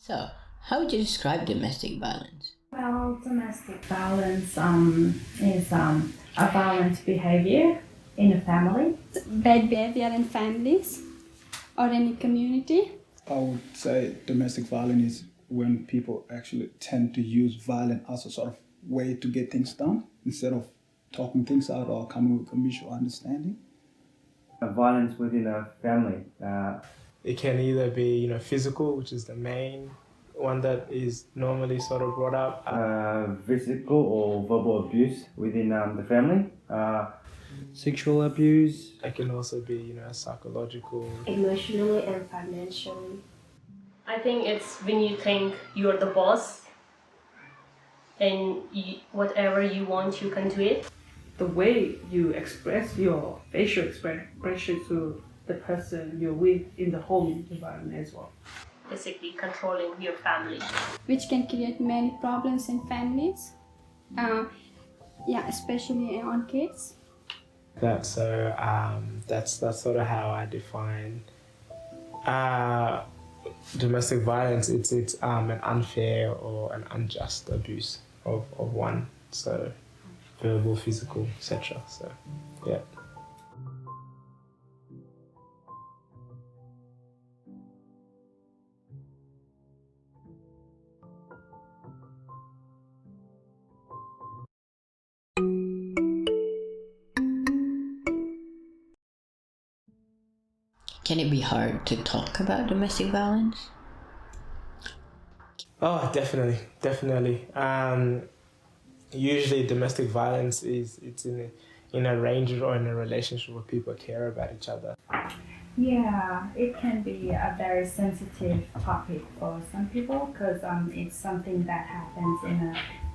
So, how would you describe domestic violence? Well, domestic violence is a violent behavior in a family. Bad behavior in families or any community. I would say domestic violence is when people actually tend to use violence as a sort of way to get things done instead of talking things out or coming with a mutual understanding. Violence within a family. It can either be, physical, which is the main one that is normally sort of brought up. Physical or verbal abuse within the family. Sexual abuse. It can also be, psychological. Emotionally and financially. I think it's when you think you're the boss and whatever you want, you can do it. The way you express your facial expression to the person you're with in the home environment as well. Basically controlling your family. Which can create many problems in families. Especially on kids. That's sort of how I define domestic violence. It's an unfair or an unjust abuse of one. So verbal, physical, etc. So yeah. Can it be hard to talk about domestic violence? Oh, definitely. Usually, domestic violence it's in a range or in a relationship where people care about each other. Yeah, it can be a very sensitive topic for some people because it's something that happens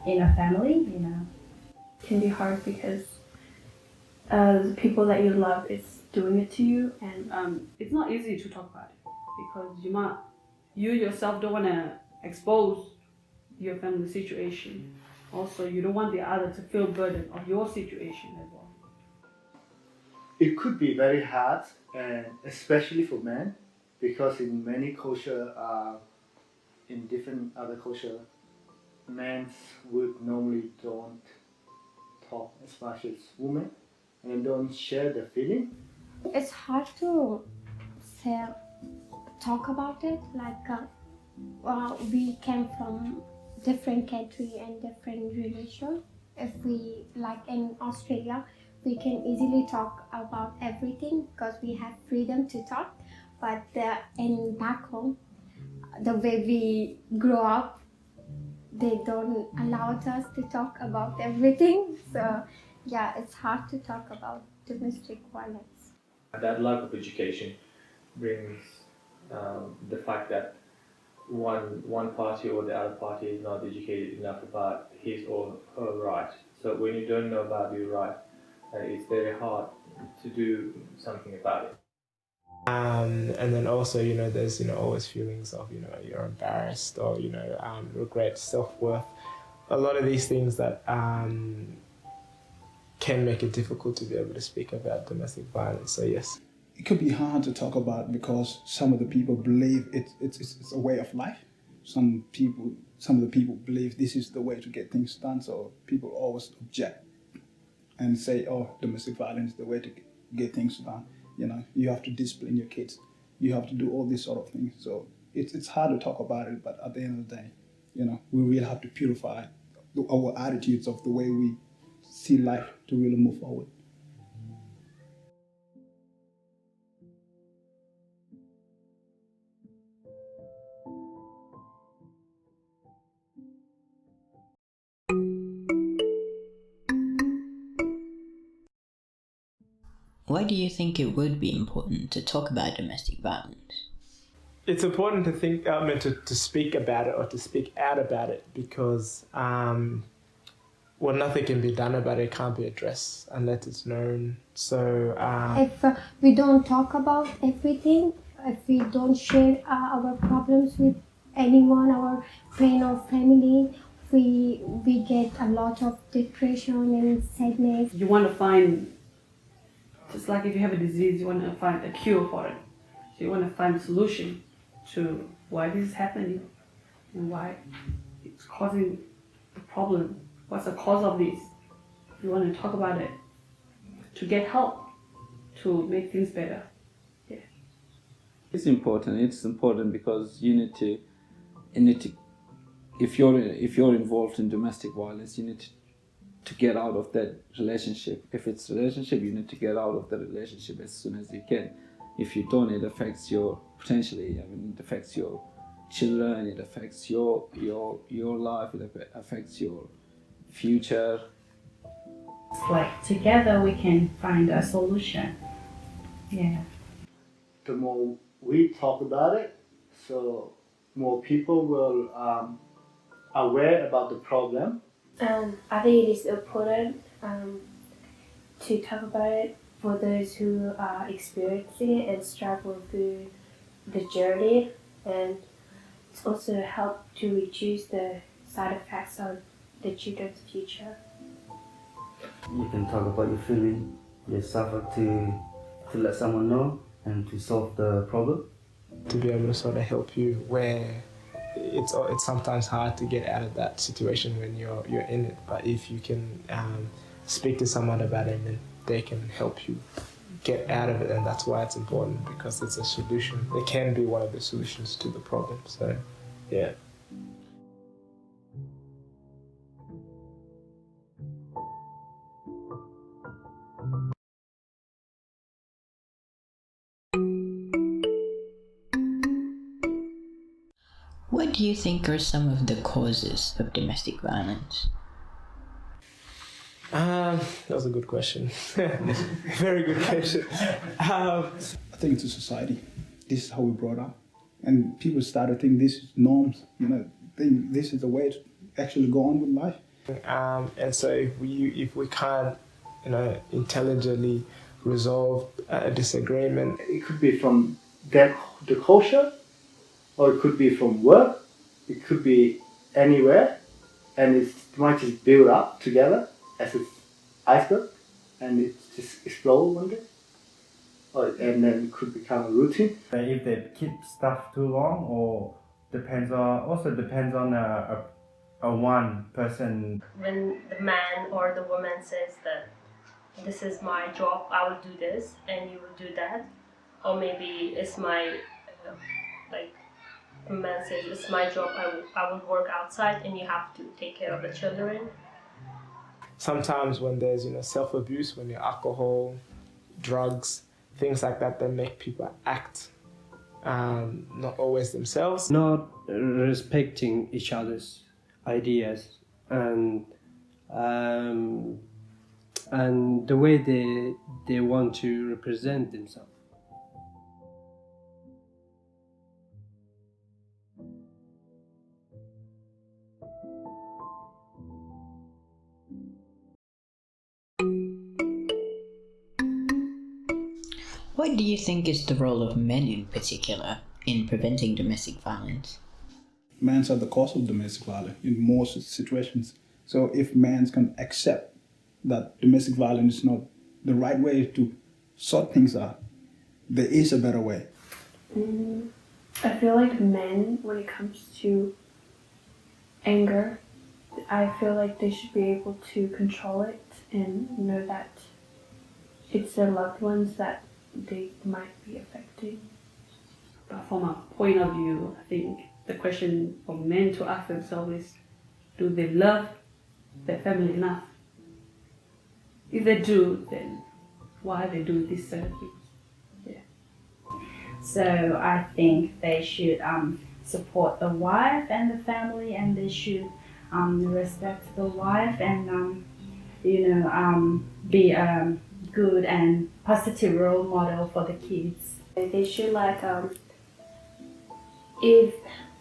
in a family, It can be hard because the people that you love is doing it to you, And it's not easy to talk about it because you yourself don't want to expose your family situation. Also, you don't want the other to feel burden of your situation as well. It could be very hard, and especially for men, because in many culture, in different other culture, men would normally don't talk as much as women, and don't share the feeling. It's hard to talk about it. We came from different country and different religion. If we in Australia, we can easily talk about everything because we have freedom to talk. But in back home, the way we grow up, they don't allow us to talk about everything. So yeah, it's hard to talk about domestic violence. That lack of education brings the fact that one party or the other party is not educated enough about his or her right. So when you don't know about your right, it's very hard to do something about it. And then also, there's always feelings of you're embarrassed or regret, self-worth. A lot of these things that can make it difficult to be able to speak about domestic violence. So yes. It could be hard to talk about because some of the people believe it's a way of life. Some of the people believe this is the way to get things done. So people always object and say, "Oh, domestic violence is the way to get things done." You have to discipline your kids. You have to do all these sort of things. So it's hard to talk about it. But at the end of the day, we really have to purify our attitudes of the way we see life to really move forward. Why do you think it would be important to talk about domestic violence? It's important to think, to speak about it or to speak out about it because, nothing can be done about it. It can't be addressed unless it's known. So if we don't talk about everything, if we don't share our problems with anyone, our friend or family, we get a lot of depression and sadness. You want to find, just like if you have a disease, you want to find a cure for it. So you want to find a solution to why this is happening. and why it's causing the problem. What's the cause of this? You want to talk about it to get help to make things better. Yeah. It's important. It's important because you need to if you're involved in domestic violence, you need to get out of that relationship. If it's a relationship, you need to get out of the relationship as soon as you can. If you don't, it affects your it affects your children, it affects your life, it affects your future. It's like together we can find a solution. Yeah. The more we talk about it, so more people will aware about the problem. I think it is important to talk about it for those who are experiencing it and struggle through the journey, and it's also help to reduce the side effects on the children's future. You can talk about your feeling, your suffer to let someone know and to solve the problem. To be able to sort of help you where it's sometimes hard to get out of that situation when you're in it. But if you can speak to someone about it, then they can help you get out of it, and that's why it's important, because it's a solution. It can be one of the solutions to the problem. So, yeah. What do you think are some of the causes of domestic violence? That was a good question. Very good question. I think it's a society. This is how we brought up. And people start to think this is norms, think this is the way to actually go on with life. And so if we can't, intelligently resolve a disagreement. It could be from the culture, or it could be from work, it could be anywhere, and it might just build up together as an iceberg, and it just explode one day, and then it could become a routine. If they keep stuff too long, or depends on a one person. When the man or the woman says that this is my job, I will do this and you will do that, or maybe it's my the man says it's my job, I will work outside and you have to take care of the children. Sometimes when there's self-abuse, when you're alcohol, drugs, things like that make people act not always themselves. Not respecting each other's ideas and the way they want to represent themselves. What do you think is the role of men in particular in preventing domestic violence? Men are the cause of domestic violence in most situations. So if men can accept that domestic violence is not the right way to sort things out, there is a better way. I feel like men, when it comes to anger, I feel like they should be able to control it and know that it's their loved ones that they might be affecting. But from a point of view, I think the question for men to ask themselves is, do they love their family enough? If they do, then why they do this sort of things? Yeah. So I think they should support the wife and the family, and they should respect the wife and be a good and positive role model for the kids. They should if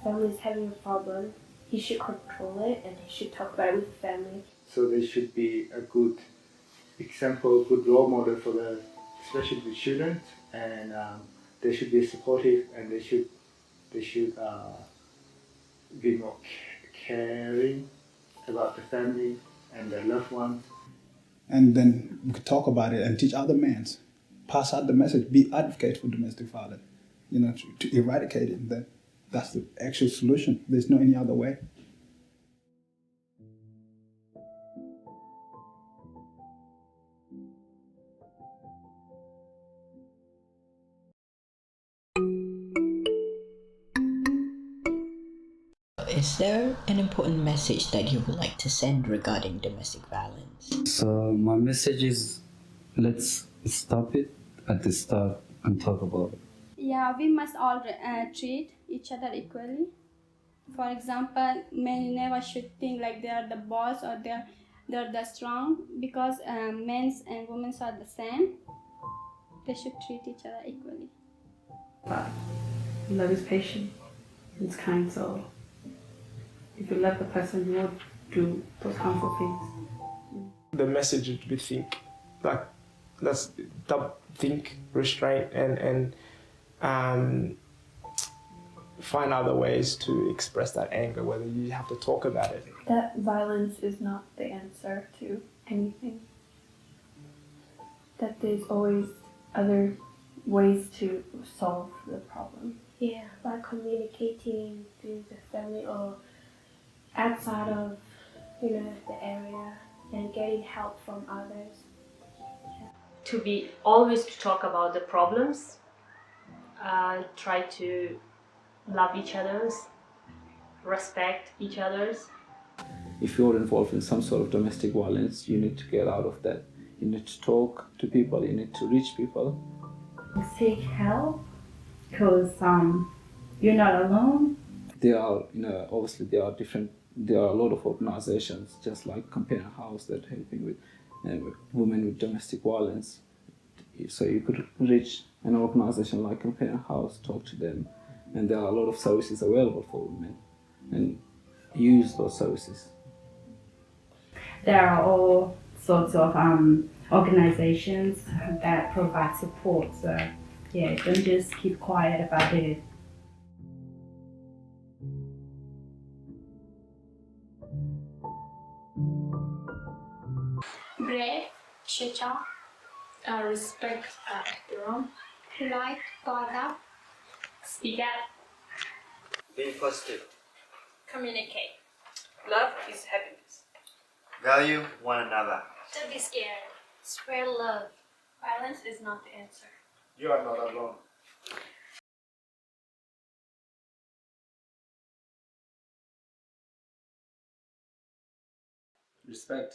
family is having a problem, he should control it and he should talk about it with family. So they should be a good example, good role model for especially the children, and they should be supportive, and they should be more caring about the family and their loved ones. And then we could talk about it and teach other men, pass out the message, be advocate for domestic violence, to eradicate it. That that's the actual solution. There's no any other way. Is there an important message that you would like to send regarding domestic violence? So my message is, let's stop it at the start and talk about it. Yeah, we must all treat each other equally. For example, men never should think like they are the boss or they're the strong, because men and women are the same. They should treat each other equally. But love is patient. It's kind, so if you love the person, you won't do those harmful things. The message would be think, like, let's think, restraint, and find other ways to express that anger, whether you have to talk about it. That violence is not the answer to anything. That there's always other ways to solve the problem. Yeah, by communicating through the family or outside of, the area, and getting help from others. To be always to talk about the problems, try to love each other's, respect each other's. If you're involved in some sort of domestic violence, you need to get out of that. You need to talk to people, you need to reach people. Seek help, because you're not alone. There are, obviously there are a lot of organizations, just like Companion House, that are helping with women with domestic violence. So you could reach an organization like Companion House, talk to them, and there are a lot of services available for women, and use those services. There are all sorts of organizations that provide support. So yeah, don't just keep quiet about it. Brave, chicha, Respect everyone. polite, got up, Speak up. Be positive. Communicate. Love is happiness. Value one another. don't be scared, spread love. Violence is not the answer. You are not alone. Respect.